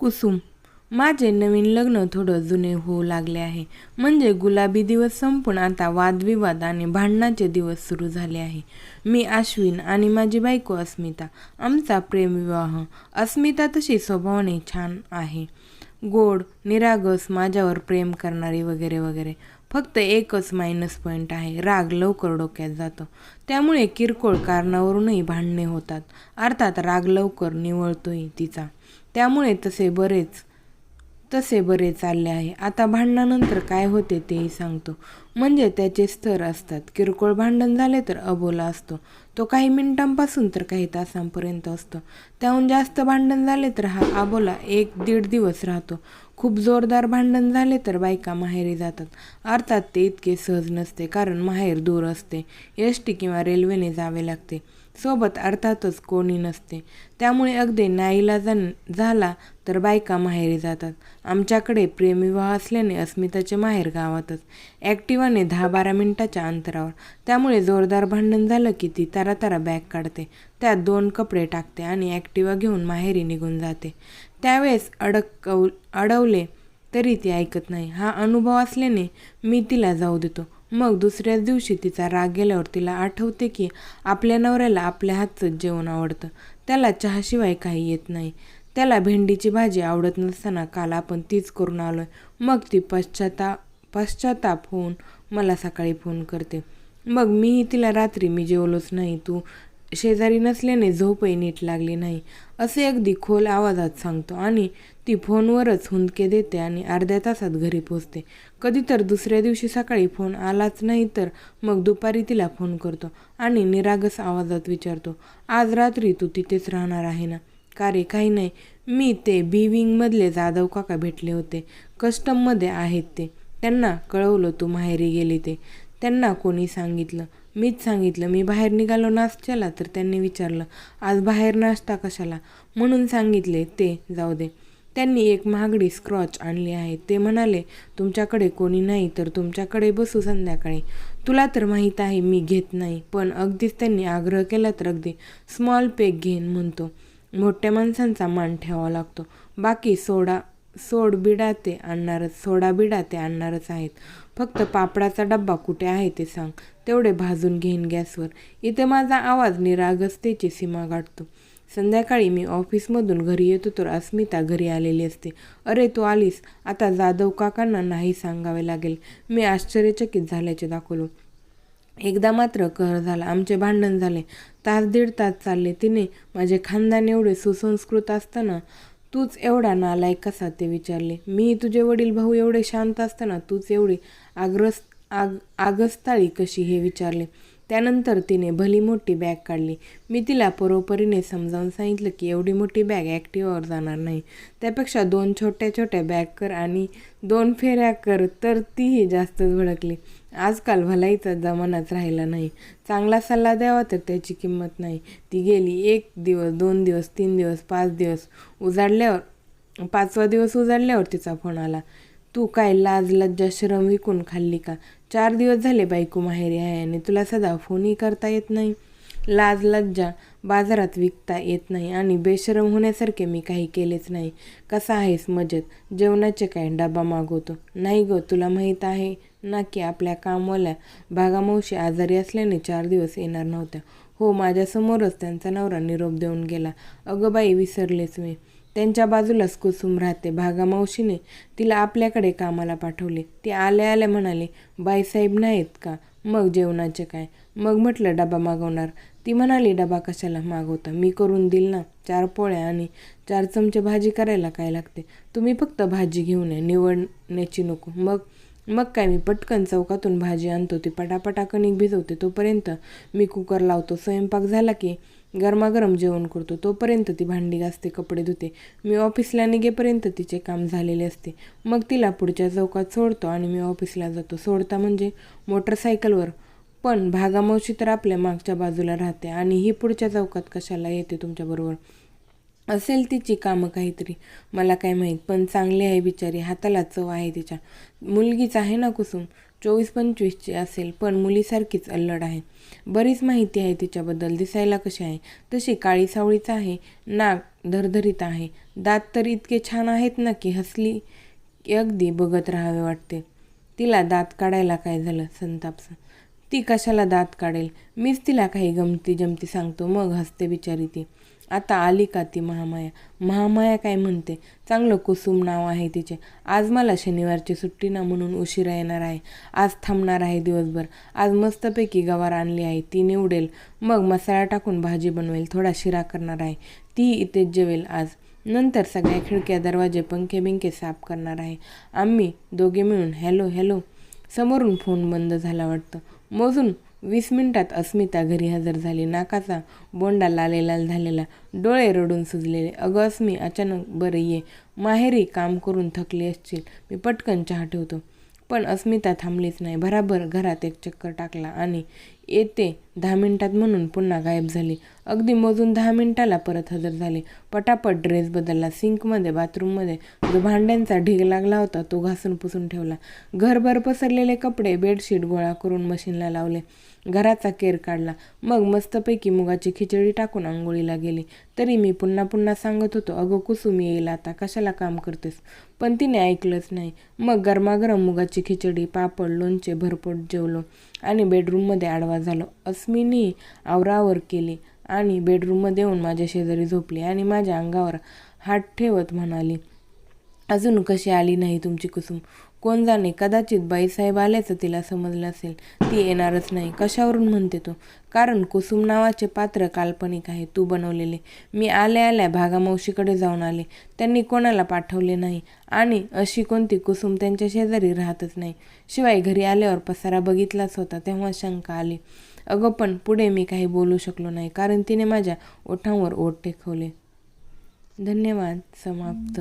कुसुम, माझे नवीन लग्न थोडं जुने होऊ लागले आहे. म्हणजे गुलाबी दिवस संपून आता वादविवाद आणि भांडणाचे दिवस सुरू झाले आहे. मी अश्विन आणि माझी बायको अस्मिता. आमचा प्रेमविवाह. अस्मिता तशी स्वभावाने छान आहे, गोड, निरागस, माझ्यावर प्रेम करणारी वगैरे वगैरे. फक्त एकच मायनस पॉईंट आहे, राग लवकर डोक्यात जातो. त्यामुळे किरकोळ कारणावरूनही भांडणे होतात. अर्थात राग लवकर निवळतोही तिचा. त्यामुळे तसे बरे चालले आहे. आता भांडणानंतर काय होते तेही सांगतो. म्हणजे त्याचे स्तर असतात. किरकोळ भांडण झाले तर अबोला असतो, तो काही मिनिटांपासून तर काही तासांपर्यंत असतो. त्याहून जास्त भांडण झाले तर हा अबोला 1-1.5 दिवस राहतो. खूप जोरदार भांडण झाले तर बायका माहेरी जातात. अर्थात ते इतके सहज नसते, कारण माहेर दूर असते. एसटी किंवा रेल्वेने जावे लागते. सोबत अर्थातच कोणी नसते. त्यामुळे अगदी नाईलाजान झाला तर बायका माहेरी जातात. आमच्याकडे प्रेमविवाह असल्याने अस्मिताचे माहेर गावातच, ॲक्टिवाने 10-12 मिनिटाच्या अंतरावर. त्यामुळे जोरदार भांडण झालं की ती तारातारा बॅग काढते, त्यात 2 कपडे टाकते आणि ॲक्टिवा घेऊन माहेरी निघून जाते. त्यावेळेस अडवले तरी ती ऐकत नाही. हा अनुभव असल्याने मी तिला जाऊ देतो. मग दुसऱ्याच दिवशी तिचा राग गेल्यावर तिला आठवते की आपल्या नवऱ्याला आपल्या हातचं जेवण आवडतं. त्याला चहाशिवाय काही येत नाही. त्याला भेंडीची भाजी आवडत नसताना काल आपण तीच करून आलोय. मग ती पश्चाताप होऊन मला सकाळी फोन करते. मग मीही तिला रात्री मी जेवलोच नाही, तू शेजारी नसल्याने झोपही नीट लागली नाही असे अगदी खोल आवाजात सांगतो आणि ती फोनवरच हुंदके देते आणि अर्ध्या तासात घरी पोचते. कधी तर दुसऱ्या दिवशी सकाळी फोन आलाच नाही तर मग दुपारी तिला फोन करतो आणि निरागस आवाजात विचारतो, आज रात्री तू तिथेच राहणार आहे ना? का रे? काही नाही, मी ते बी विंगमधले जाधव काका भेटले होते, कस्टममध्ये आहेत ते. त्यांना कळवलं तू माहेरी गेली ते. त्यांना कोणी सांगितलं? मीच सांगितलं. मी बाहेर निघालो नाश्त्याला तर त्यांनी विचारलं, आज बाहेर नाश्ता कशाला? म्हणून सांगितले. ते जाऊ दे. त्यांनी एक महागडी स्क्रॉच आणली आहे. ते म्हणाले, तुमच्याकडे कोणी नाही तर तुमच्याकडे बसू संध्याकाळी. तुला तर माहीत आहे मी घेत नाही, पण अगदीच त्यांनी आग्रह केला तर अगदी स्मॉल पेक घेईन म्हणतो. मोठ्या माणसांचा मान ठेवावा लागतो. बाकी सोडा बिडा ते आणणारच आहेत. फक्त पापडाचा डब्बा कुठे आहे ते सांग, तेवढे भाजून घेईन गॅसवर. इथे माझा आवाज निरागसतेची सीमा गाठतो. संध्याकाळी मी ऑफिसमधून घरी येतो तर अस्मिता घरी आलेली असते. अरे तू आलीस? आता जाधव काकांना नाही सांगावे लागेल. मी आश्चर्यचकित झाल्याचे दाखवलो. एकदा मात्र कहर झाला. आमचे भांडण झाले. 1-1.5 तास चालले. तिने माझे खानदान एवढे सुसंस्कृत असताना तूच एवढा नालायक कसा ते विचारले. मी तुझे वडील भाऊ एवढे शांत असताना तूच एवढी आगस्ताळी कशी हे विचारले. त्यानंतर तिने भली मोठी बॅग काढली. मी तिला परोपरीने समजावून सांगितलं की एवढी मोठी बॅग ॲक्टिवावर जाणार नाही, त्यापेक्षा 2 छोट्या बॅग कर आणि 2 फेऱ्या कर. तर तीही जास्तच भडकली. आजकाल भलाईचा जमानाच राहिला नाही. चांगला सल्ला द्यावा तर त्याची किंमत नाही. ती गेली. 1 दिवस, 2 दिवस, 3 दिवस, 5 दिवस उजाडल्यावर 5वा दिवस उजाडल्यावर तिचा फोन आला. तू काय लाज लज्जा शरम विकून खाल्ली का? 4 दिवस झाले बायको माहेरी आहे आणि तुला सदा फोनही करता येत नाही. लाज लज्जा बाजारात विकता येत नाही आणि बेशरम होण्यासारखे मी काही केलेच नाही. कसा आहेस? मजेत. जेवणाचे काय? डबा मागवतो. नाही गं, तुला माहीत आहे ना की आपल्या कामवाल्या भागामावशी आजारी असल्याने 4 दिवस येणार नव्हत्या. हो, माझ्यासमोरच त्यांचा नवरा निरोप देऊन गेला. अगं बाई, विसरलेच मी. त्यांच्या बाजूलाच कुसुम राहते. भागामावशीने तिला आपल्याकडे कामाला पाठवले. ती आल्या म्हणाली, बाईसाहेब नाहीत का? मग जेवणाचे काय? मग म्हटलं डबा मागवणार. ती म्हणाली, डबा कशाला मागवता? मी करून देईल ना. 4 पोळ्या आणि 4 चमचे भाजी करायला काय लागते? तुम्ही फक्त भाजी घेऊन या, निवडण्याची नको. मग काय? मी पटकन चौकातून भाजी आणतो. ती पटापटा कणिक भिजवते. तोपर्यंत मी कुकर लावतो. स्वयंपाक झाला की गरमागरम जेवण करतो. तोपर्यंत ती भांडी घासते, कपडे धुते. मी ऑफिसला निघेपर्यंत तिचे काम झालेले असते. मग तिला पुढच्या चौकात सोडतो आणि मी ऑफिसला जातो. सोडता म्हणजे मोटरसायकलवर. पण भागामावशी तर आपल्या मागच्या बाजूला राहते आणि ही पुढच्या चौकात कशाला येते तुमच्याबरोबर? असेल तिची कामं काहीतरी, मला काय माहीत. पण चांगली आहे बिचारी, हाताला चव आहे तिच्या. मुलगीच आहे ना कुसुम? 24-25ची असेल, पण मुलीसारखीच अल्लड आहे. बरीच माहिती आहे तिच्याबद्दल. दिसायला कशी आहे? तशी काळी सावळीच आहे. नाक धरधरीत आहे. दात तर इतके छान आहेत ना की हसली की अगदी बघत राहावे वाटते. तिला दात काढायला काय झालं संतापचं. ती कशाला दात काढेल, मीच तिला काही गमती जमती सांगतो मग हसते बिचारी ती. आता आली का ती महामाया. महामाया काय म्हणते, चांगलं कुसुम नाव आहे तिचे. आज मला शनिवारची सुट्टी ना म्हणून उशिरा येणार आहे. आज थांबणार आहे दिवसभर. आज मस्तपैकी गवार आणली आहे ती निवडेल, मग मसाला टाकून भाजी बनवेल, थोडा शिरा करणार आहे, ती इथेच जेवेल आज. नंतर सगळ्या खिडक्या दरवाजे पंखे बिंके साफ करणार आहे. आम्ही दोघे मिळून हॅलो हॅलो. समोरून फोन बंद झाला वाटतं. मोजून 20 मिनिटात अस्मिता घरी हजर झाली. नाकाचा बोंडा लालेलाल झालेला, डोळे रडून सुजलेले. अगं अस्मी, अचानक बरं ये. माहेरी काम करून थकली असशील, मी पटकन चहा ठेवतो. पण अस्मिता थांबलीच नाही. भराभर घरात एक चक्कर टाकला आणि येते 10 मिनिटात म्हणून पुन्हा गायब झाली. अगदी मोजून 10 मिनिटाला परत हजर झाली. पटापट ड्रेस बदलला. सिंकमध्ये बाथरूममध्ये जो भांड्यांचा ढीग लागला होता तो घासून पुसून ठेवला. घरभर पसरलेले कपडे बेडशीट गोळा करून मशीनला लावले. घराचा केर काढला. मग मस्तपैकी मुगाची खिचडी टाकून आंघोळीला गेली. तरी मी पुन्हा पुन्हा सांगत होतो, अगं कुसुम येईल आता, कशाला काम करतेस. पण तिने ऐकलंच नाही. मग गरमागरम मुगाची खिचडी, पापड, लोणचे भरपोट जेवलो आणि बेडरूममध्ये आडवा झालो. अस्मिनी आवरावर केली आणि बेडरूममध्ये येऊन माझ्या शेजारी झोपली आणि माझ्या अंगावर हात ठेवत म्हणाली, अजून कशी आली नाही तुमची कुसुम. कोण जाणे, कदाचित बाईसाहेब आल्याचं तिला समजलं असेल. ती येणारच नाही. कशावरून म्हणते तो. कारण कुसुम नावाचे पात्र काल्पनिक आहे, तू बनवलेले. मी आल्या आल्या भागामावशीकडे जाऊन आले. त्यांनी कोणाला पाठवले नाही आणि अशी कोणती कुसुम त्यांच्या शेजारी राहतच नाही. शिवाय घरी आल्यावर पसारा बघितलाच होता तेव्हा शंका आली. अगं पण पुढे मी काही बोलू शकलो नाही, कारण तिने माझ्या ओठांवर ओठ टेकवले. धन्यवाद. समाप्त.